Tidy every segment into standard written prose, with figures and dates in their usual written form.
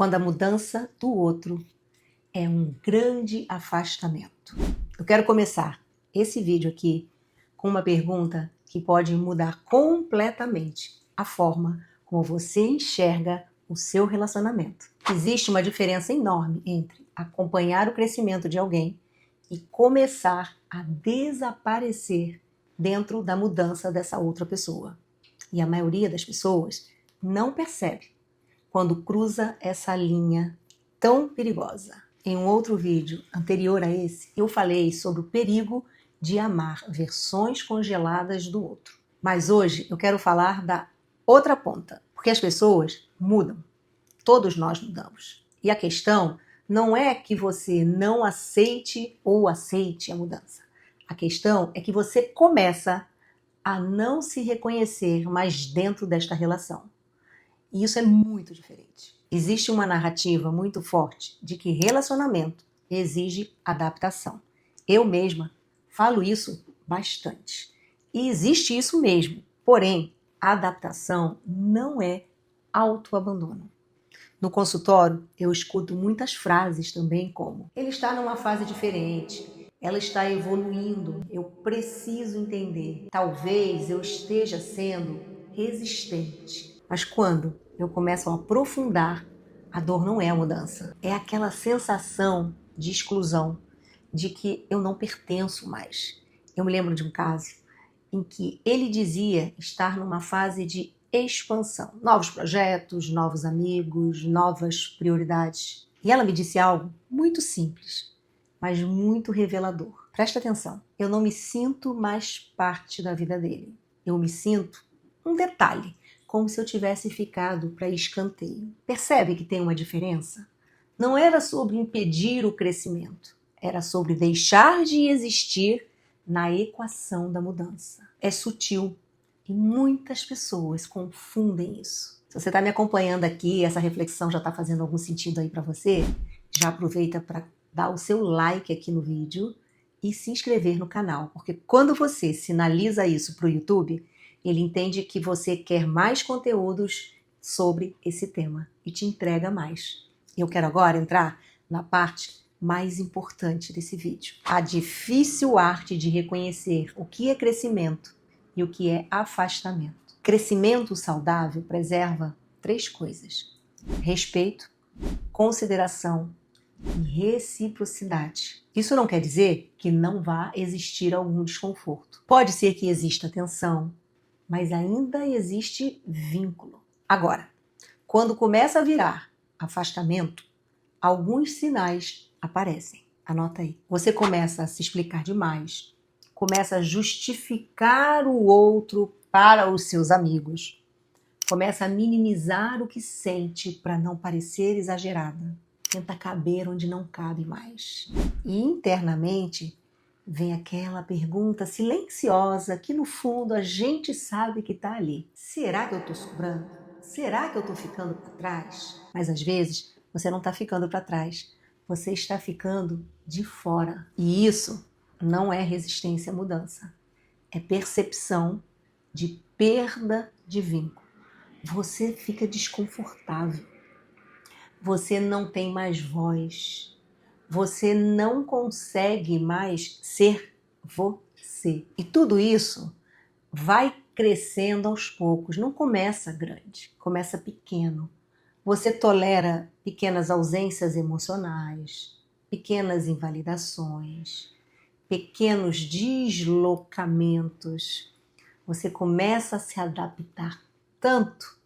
quando a mudança do outro é um grande afastamento. Eu quero começar esse vídeo aqui com uma pergunta que pode mudar completamente a forma como você enxerga o seu relacionamento. Existe uma diferença enorme entre acompanhar o crescimento de alguém e começar a desaparecer dentro da mudança dessa outra pessoa. E a maioria das pessoas não percebe quando cruza essa linha tão perigosa. Em um outro vídeo anterior a esse, eu falei sobre o perigo de amar versões congeladas do outro. Mas hoje eu quero falar da outra ponta, porque as pessoas mudam. Todos nós mudamos. E a questão não é que você não aceite ou aceite a mudança. A questão é que você começa a não se reconhecer mais dentro desta relação. E isso é muito diferente. Existe uma narrativa muito forte de que relacionamento exige adaptação. Eu mesma falo isso bastante. E existe isso mesmo. Porém, a adaptação não é autoabandono. No consultório, eu escuto muitas frases também como: ele está numa fase diferente, ela está evoluindo, eu preciso entender, talvez eu esteja sendo resistente. Mas quando eu começo a aprofundar, a dor não é a mudança, é aquela sensação de exclusão, de que eu não pertenço mais. Eu me lembro de um caso em que ele dizia estar numa fase de expansão, novos projetos, novos amigos, novas prioridades. E ela me disse algo muito simples, mas muito revelador. Presta atenção, eu não me sinto mais parte da vida dele. Eu me sinto um detalhe, como se eu tivesse ficado para escanteio. Percebe que tem uma diferença? Não era sobre impedir o crescimento, era sobre deixar de existir na equação da mudança. É sutil e muitas pessoas confundem isso. Se você está me acompanhando aqui, essa reflexão já está fazendo algum sentido aí para você, já aproveita para dar o seu like aqui no vídeo e se inscrever no canal, porque quando você sinaliza isso para o YouTube, ele entende que você quer mais conteúdos sobre esse tema e te entrega mais. Eu quero agora entrar na parte mais importante desse vídeo. A difícil arte de reconhecer o que é crescimento e o que é afastamento. Crescimento saudável preserva 3 coisas: respeito, consideração e reciprocidade. Isso não quer dizer que não vá existir algum desconforto. Pode ser que exista tensão, mas ainda existe vínculo. Agora, quando começa a virar afastamento, alguns sinais aparecem. Anota aí. Você começa a se explicar demais, começa a justificar o outro para os seus amigos, começa a minimizar o que sente para não parecer exagerada, tenta caber onde não cabe mais. E internamente vem aquela pergunta silenciosa que no fundo a gente sabe que está ali. Será que eu estou sobrando? Será que eu estou ficando para trás? Mas às vezes você não está ficando para trás, você está ficando de fora. E isso não é resistência à mudança, é percepção de perda de vínculo. Você fica desconfortável, você não tem mais voz, você não consegue mais ser você. E tudo isso vai crescendo aos poucos, não começa grande, começa pequeno. Você tolera pequenas ausências emocionais, pequenas invalidações, pequenos deslocamentos. Você começa a se adaptar tanto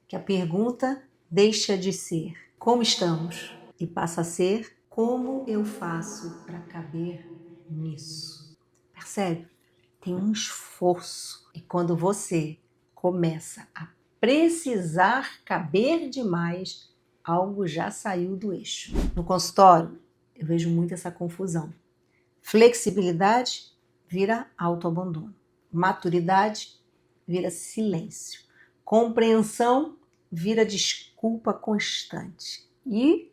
que a pergunta deixa de ser como estamos e passa a ser como eu faço para caber nisso. Percebe? Tem um esforço. E quando você começa a precisar caber demais, algo já saiu do eixo. No consultório, eu vejo muito essa confusão. Flexibilidade vira autoabandono. Maturidade vira silêncio. Compreensão vira desculpa constante. E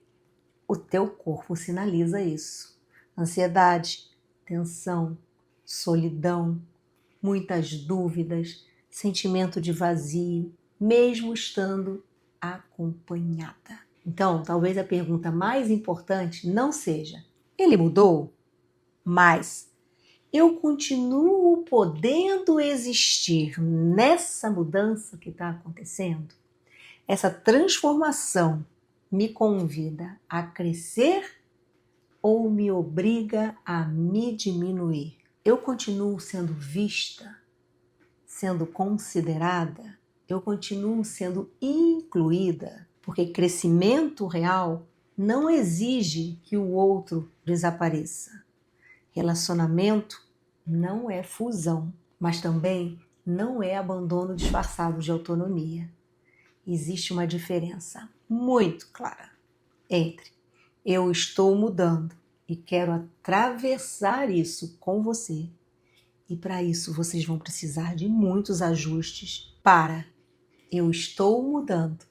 o teu corpo sinaliza isso. Ansiedade, tensão, solidão, muitas dúvidas, sentimento de vazio, mesmo estando acompanhada. Então, talvez a pergunta mais importante não seja: ele mudou? Mas eu continuo podendo existir nessa mudança que está acontecendo? Essa transformação me convida a crescer ou me obriga a me diminuir? Eu continuo sendo vista, sendo considerada? Eu continuo sendo incluída? Porque crescimento real não exige que o outro desapareça. Relacionamento não é fusão, mas também não é abandono disfarçado de autonomia. Existe uma diferença muito clara entre eu estou mudando e quero atravessar isso com você, e para isso vocês vão precisar de muitos ajustes, para eu estou mudando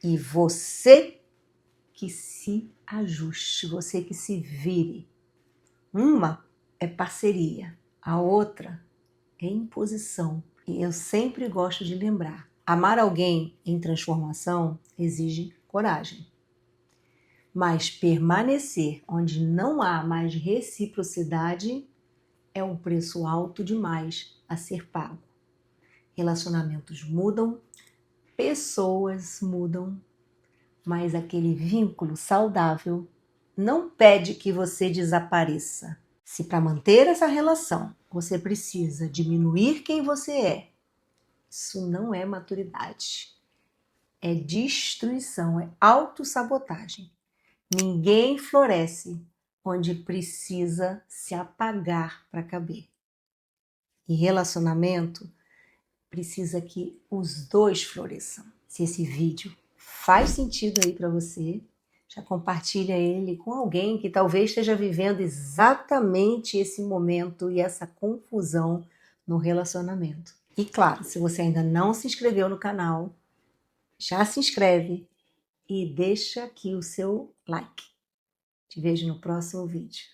e você que se ajuste, você que se vire. Uma é parceria, a outra é imposição. E eu sempre gosto de lembrar: amar alguém em transformação exige coragem. Mas permanecer onde não há mais reciprocidade é um preço alto demais a ser pago. Relacionamentos mudam, pessoas mudam, mas aquele vínculo saudável não pede que você desapareça. Se para manter essa relação você precisa diminuir quem você é, isso não é maturidade. É destruição, é autossabotagem. Ninguém floresce onde precisa se apagar para caber. E relacionamento precisa que os dois floresçam. Se esse vídeo faz sentido aí para você, já compartilha ele com alguém que talvez esteja vivendo exatamente esse momento e essa confusão no relacionamento. E claro, se você ainda não se inscreveu no canal, já se inscreve e deixa aqui o seu like. Te vejo no próximo vídeo.